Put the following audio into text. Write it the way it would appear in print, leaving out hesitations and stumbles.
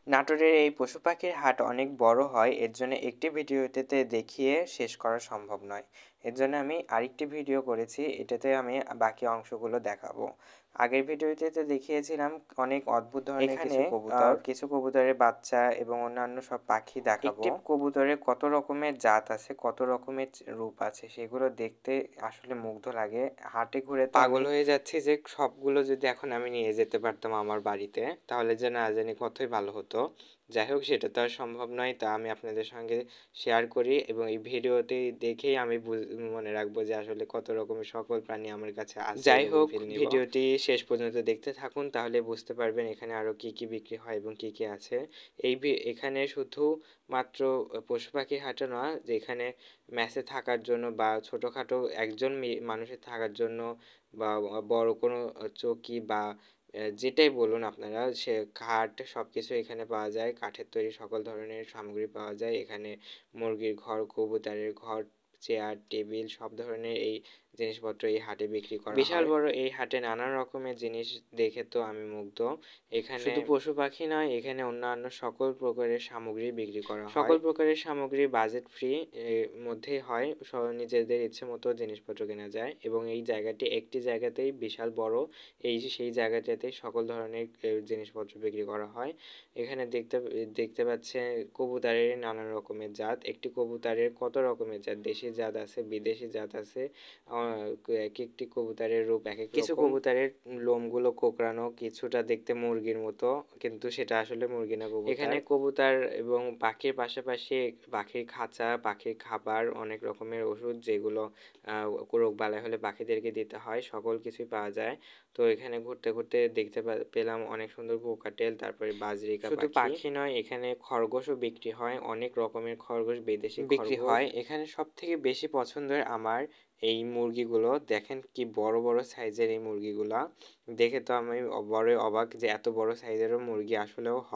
নাটোরের এই পশু পাখির হাট অনেক বড় হয়, এর জন্য একটি ভিডিওতে দেখিয়ে শেষ করা সম্ভব নয়। এর জন্য আমি আরেকটি ভিডিও করেছি, এটাতে আমি বাকি অংশগুলো দেখাবো। আগের ভিডিওটিতে দেখিয়েছিলাম অনেক অদ্ভুত ধরনের কিছু কবুতর, কিছু কবুতরের বাচ্চা এবং অন্যান্য সব পাখি দেখাবো। একটি কবুতরের কত রকমের জাত আছে, কত রকমের রূপ আছে, সেগুলো দেখতে আসলে মুগ্ধ লাগে। হাটে ঘুরে পাগল হয়ে যাচ্ছি যে সবগুলো যদি এখন আমি নিয়ে যেতে পারতাম আমার বাড়িতে, তাহলে যে না জানি কতই ভালো হতো। যাই হোক, সেটা তো আর সম্ভব নয়, তা আমি আপনাদের সঙ্গে শেয়ার করি এবং এই ভিডিওটি দেখেই আমি মনে রাখবো যে আসলে কত রকমের সকল প্রাণী আমার কাছে আছে। যাই হোক, ভিডিওটি শেষ পর্যন্ত দেখতে থাকুন, তাহলে বুঝতে পারবেন এখানে আরো কি কি বিক্রি হয় এবং কি কি আছে। এখানে শুধু মাত্র পশু পাখির হাটও না, যে এখানে ম্যাচে থাকার জন্য বা ছোটখাটো একজন মানুষের থাকার জন্য বা বড় কোনো চৌকি বা যেটাই বলুন আপনারা, সে খাট সবকিছু এখানে পাওয়া যায়। কাঠের তৈরি সকল ধরনের সামগ্রী পাওয়া যায় এখানে। মুরগির ঘর, কবুতরের ঘর, চেয়ার, টেবিল, সব ধরনের এই জিনিসপত্র এই হাটে বিক্রি করা হয়। বিশাল বড় এই হাটে নানান রকমের জিনিস দেখে তো আমি মুগ্ধ। এখানে শুধু পশু পাখি নয়, এখানে অন্যান্য সকল প্রকারের সামগ্রী বিক্রি করা হয়। সকল প্রকারের সামগ্রী বাজেট ফ্রি এর মধ্যেই হয়, নিজেদের ইচ্ছে মতো জিনিসপত্র কেনা যায় এবং এই জায়গাটি একটি জায়গাতেই বিশাল বড়। এই যে সেই জায়গাটাতে সকল ধরনের জিনিসপত্র বিক্রি করা হয়। এখানে দেখতে পাচ্ছেন কবুতরের নানান রকমের জাত। একটি কবুতরের কত রকমের জাত, দেশি জাত আছে, বিদেশি জাত আছে। এক একটি কবুতরের রূপ এক এক রকম। কিছু কবুতরের লোমগুলো কোঁকড়ানো, কিছুটা দেখতে মুরগির মতো, কিন্তু সেটা আসলে মুরগি না, কবুতর। এখানে কবুতর এবং পাখির পাশাপাশি পাখির খাঁচা, পাখির খাবার, অনেক রকমের ওষুধ যেগুলো রোগ বালাই হলে পাখিদেরকে দিতে হয়, সকল কিছুই পাওয়া যায়। তো এখানে ঘুরতে ঘুরতে দেখতে পেলাম অনেক সুন্দর কোকাটেল, তারপরে বাজরিকা পাখি। শুধু পাখি নয়, এখানে খরগোশও বিক্রি হয়, অনেক রকমের খরগোশ বিদেশি বিক্রি হয়। এখানে সব থেকে বেশি পছন্দের আমার এই মুরগিগুলো। দেখেন কি বড় বড় সাইজের এই মুরগিগুলা, দেখে তো আমি বড় অবাক যে এত বড় সাইজেরও মুরগি আসলেও হয়।